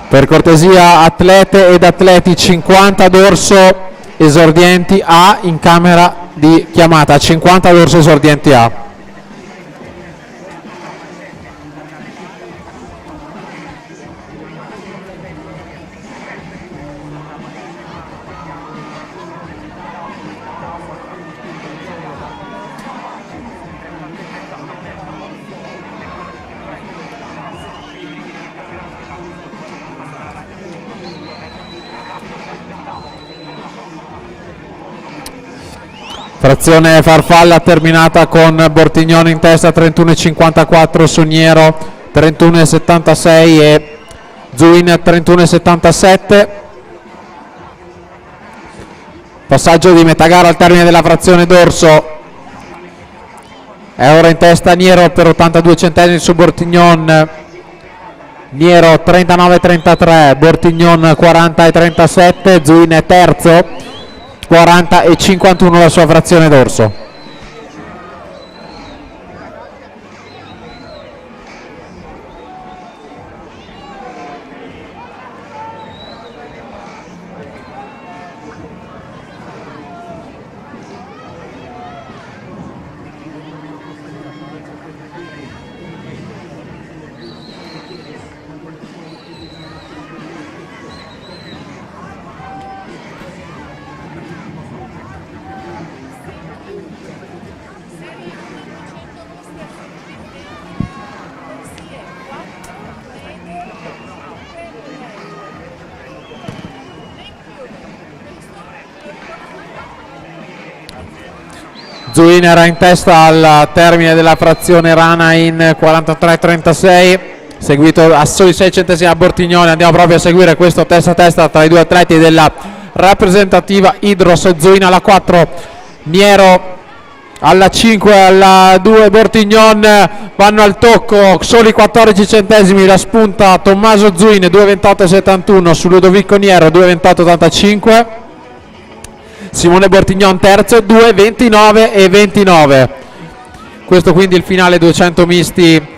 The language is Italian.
Per cortesia, atlete ed atleti 50 dorso esordienti A in camera di chiamata, 50 dorso esordienti A. Frazione farfalla terminata con Bortignone in testa 31,54, Sogniero 31,76 e Zuin 31,77. Passaggio di metà gara al termine della frazione dorso. È ora in testa Niero per 82 centesimi su Bortignon. Niero 39,33, Bortignon 40,37, Zuin è terzo, 40,51 la sua frazione dorso. Zuin era in testa al termine della frazione rana in 43,36, seguito a soli 6 centesimi a Bortignone. Andiamo proprio a seguire questo testa a testa tra i due atleti della rappresentativa Idros. Zuin alla 4, Niero alla 5, alla 2 Bortignon, vanno al tocco, soli 14 centesimi, la spunta Tommaso Zuin 2,28,71 su Ludovico Niero 2,28,85. Simone Bortignon terzo 2,29,29. Questo quindi il finale 200 misti